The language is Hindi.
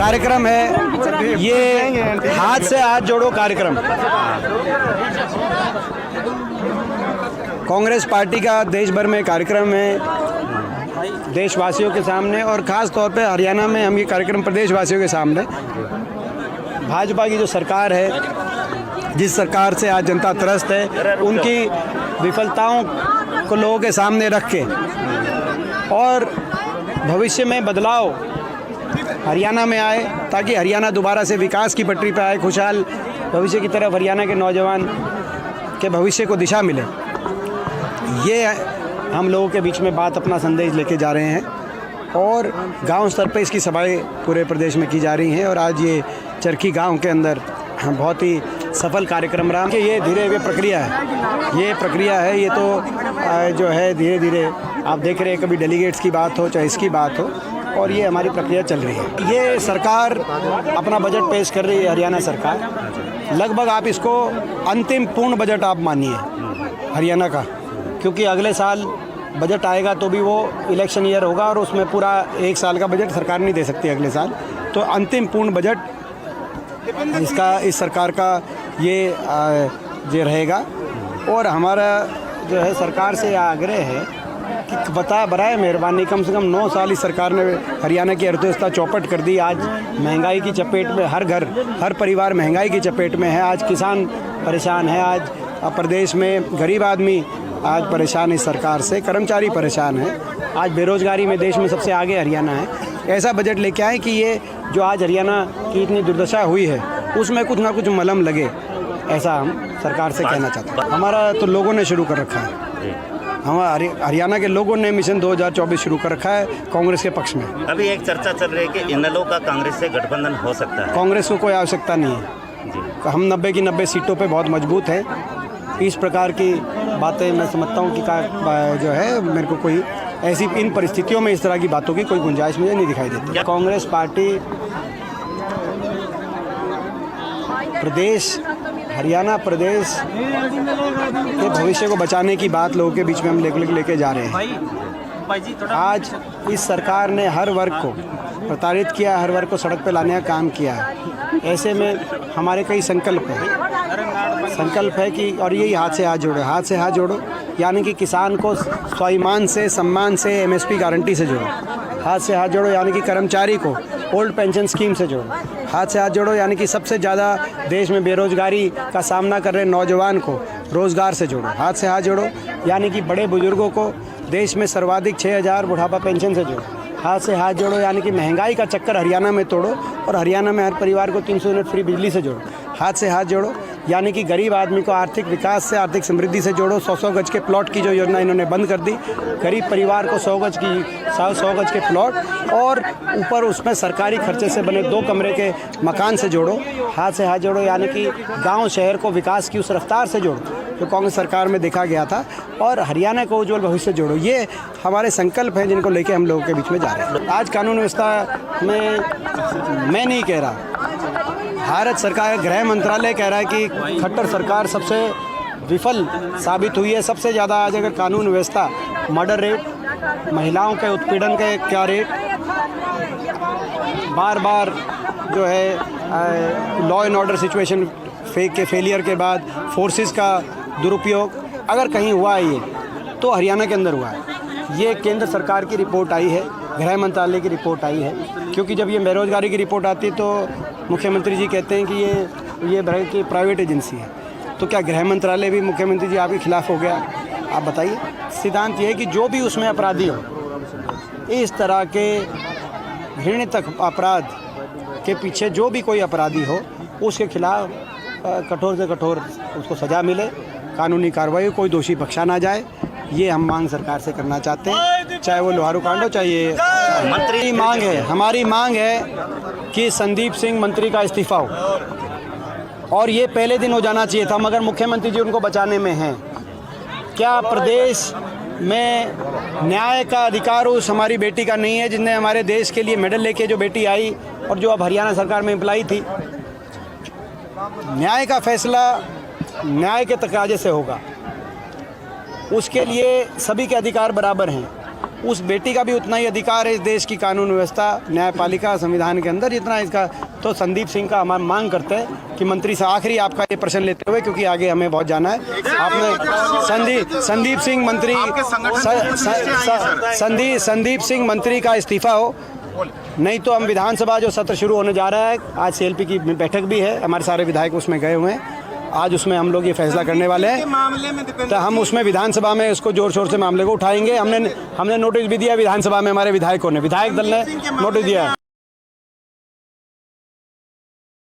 कार्यक्रम है, ये हाथ से हाथ जोड़ो कार्यक्रम। कांग्रेस पार्टी का देश भर में कार्यक्रम है देशवासियों के सामने, और ख़ास तौर पे हरियाणा में हम ये कार्यक्रम प्रदेशवासियों के सामने। भाजपा की जो सरकार है, जिस सरकार से आज जनता त्रस्त है, उनकी विफलताओं को लोगों के सामने रख के और भविष्य में बदलाव हरियाणा में आए, ताकि हरियाणा दोबारा से विकास की पटरी पर आए, खुशहाल भविष्य की तरफ हरियाणा के नौजवान के भविष्य को दिशा मिले। ये हम लोगों के बीच में बात, अपना संदेश लेके जा रहे हैं, और गांव स्तर पे इसकी सभाएं पूरे प्रदेश में की जा रही हैं। और आज ये चरखी गांव के अंदर बहुत ही सफल कार्यक्रम रहा कि ये धीरे धीरे प्रक्रिया है, ये तो जो है धीरे धीरे आप देख रहे हैं, कभी डेलीगेट्स की बात हो चाहे इसकी बात हो, और ये हमारी प्रक्रिया चल रही है। ये सरकार अपना बजट पेश कर रही है, हरियाणा सरकार, लगभग आप इसको अंतिम पूर्ण बजट आप मानिए हरियाणा का, क्योंकि अगले साल बजट आएगा तो भी वो इलेक्शन ईयर होगा, और उसमें पूरा एक साल का बजट सरकार नहीं दे सकती अगले साल। तो अंतिम पूर्ण बजट इस सरकार का ये रहेगा। और हमारा जो है सरकार से आग्रह है कि बराए मेहरबानी, कम से कम 9 साल इस सरकार ने हरियाणा की अर्थव्यवस्था चौपट कर दी। आज महंगाई की चपेट में हर घर, हर परिवार महंगाई की चपेट में है। आज किसान परेशान है, आज प्रदेश में गरीब आदमी आज परेशान इस सरकार से, कर्मचारी परेशान है। आज बेरोजगारी में देश में सबसे आगे हरियाणा है। ऐसा बजट लेके आए कि ये जो आज हरियाणा की इतनी दुर्दशा हुई है, उसमें कुछ ना कुछ मलम लगे, ऐसा हम सरकार से कहना चाहते हैं। हमारा तो लोगों ने शुरू कर रखा है, हमारे हरियाणा के लोगों ने मिशन 2024 शुरू कर रखा है कांग्रेस के पक्ष में। अभी एक चर्चा चल रही है कि इनेलो का कांग्रेस से गठबंधन हो सकता है। कांग्रेस को कोई आवश्यकता नहीं है, हम 90 की 90 सीटों पे बहुत मजबूत हैं। इस प्रकार की बातें मैं समझता हूँ कि जो है, मेरे को कोई ऐसी इन परिस्थितियों में इस तरह की बातों की कोई गुंजाइश मुझे नहीं दिखाई देती। कांग्रेस पार्टी प्रदेश, हरियाणा प्रदेश के भविष्य को बचाने की बात लोगों के बीच में हम लेके जा रहे हैं। आज इस सरकार ने हर वर्ग को प्रताड़ित किया, हर वर्ग को सड़क पर लाने का काम किया है। ऐसे में हमारे कई संकल्प है कि, और यही हाथ से हाथ जोड़ो, यानी कि किसान को स्वाभिमान से, सम्मान से, MSP गारंटी से जोड़ो। हाथ से हाथ जोड़ो यानी कि कर्मचारी को ओल्ड पेंशन स्कीम से जोड़ो। हाथ से हाथ जोड़ो यानी कि सबसे ज़्यादा देश में बेरोजगारी का सामना कर रहे नौजवान को रोज़गार से जोड़ो। हाथ से हाथ जोड़ो यानी कि बड़े बुजुर्गों को देश में सर्वाधिक 6000 बुढ़ापा पेंशन से जोड़ो। हाथ से हाथ जोड़ो यानी कि महंगाई का चक्कर हरियाणा में तोड़ो, और हरियाणा में हर परिवार को 300 यूनिट फ्री बिजली से जोड़ो। हाथ से हाथ जोड़ो यानी कि गरीब आदमी को आर्थिक विकास से, आर्थिक समृद्धि से जोड़ो। 100 गज के प्लॉट की जो योजना इन्होंने बंद कर दी, गरीब परिवार को 100 गज के प्लॉट, और ऊपर उसमें सरकारी खर्चे से बने 2 कमरे के मकान से जोड़ो। हाथ से हाथ जोड़ो यानी कि गांव शहर को विकास की उस रफ्तार से जोड़ो जो कांग्रेस सरकार में देखा गया था, और हरियाणा को उज्ज्वल भविष्य जोड़ो। ये हमारे संकल्प हैं जिनको लेके हम लोगों के बीच में जा रहे हैं। आज कानून व्यवस्था में मैं नहीं कह रहा, भारत सरकार, गृह मंत्रालय कह रहा है कि खट्टर सरकार सबसे विफल साबित हुई है। सबसे ज़्यादा आज अगर कानून व्यवस्था, मर्डर रेट, महिलाओं के उत्पीड़न के क्या रेट, बार बार जो है लॉ एंड ऑर्डर सिचुएशन के फेलियर के बाद फोर्सेस का दुरुपयोग अगर कहीं हुआ है, ये तो हरियाणा के अंदर हुआ है। ये केंद्र सरकार की रिपोर्ट आई है, गृह मंत्रालय की रिपोर्ट आई है, क्योंकि जब ये बेरोजगारी की रिपोर्ट आती है तो मुख्यमंत्री जी कहते हैं कि ये की प्राइवेट एजेंसी है। तो क्या गृह मंत्रालय भी मुख्यमंत्री जी आपके खिलाफ हो गया? आप बताइए। सिद्धांत ये है कि जो भी उसमें अपराधी हो, इस तरह के घृणित अपराध के पीछे जो भी कोई अपराधी हो, उसके खिलाफ कठोर से कठोर उसको सज़ा मिले, कानूनी कार्रवाई, कोई दोषी बख्शा ना जाए। ये हम मांग सरकार से करना चाहते हैं, चाहे वो लोहारू कांड हो, चाहे ये मंत्री मांग है। हमारी मांग है कि संदीप सिंह मंत्री का इस्तीफा हो, और ये पहले दिन हो जाना चाहिए था, मगर मुख्यमंत्री जी उनको बचाने में हैं। क्या प्रदेश में न्याय का अधिकार उस हमारी बेटी का नहीं है जिसने हमारे देश के लिए मेडल लेके जो बेटी आई और जो अब हरियाणा सरकार में एम्प्लॉई थी? न्याय का फैसला न्याय के तकाजे से होगा, उसके लिए सभी के अधिकार बराबर हैं। उस बेटी का भी उतना ही अधिकार है इस देश की कानून व्यवस्था, न्यायपालिका, संविधान के अंदर जितना इसका। तो संदीप सिंह का हम मांग करते हैं कि मंत्री से आखिरी आपका ये प्रश्न लेते हुए, क्योंकि आगे हमें बहुत जाना है। आपने संदीप सिंह मंत्री संदीप सिंह मंत्री का इस्तीफा हो, नहीं तो हम विधानसभा जो सत्र शुरू होने जा रहा है, आज CLP की बैठक भी है, हमारे सारे विधायक उसमें गए हुए हैं, आज उसमें हम लोग ये फैसला करने वाले हैं। तो हम उसमें विधानसभा में उसको जोर शोर से मामले को उठाएंगे। हमने नोटिस भी दिया विधानसभा में, हमारे विधायकों ने, विधायक दल ने नोटिस दिया है।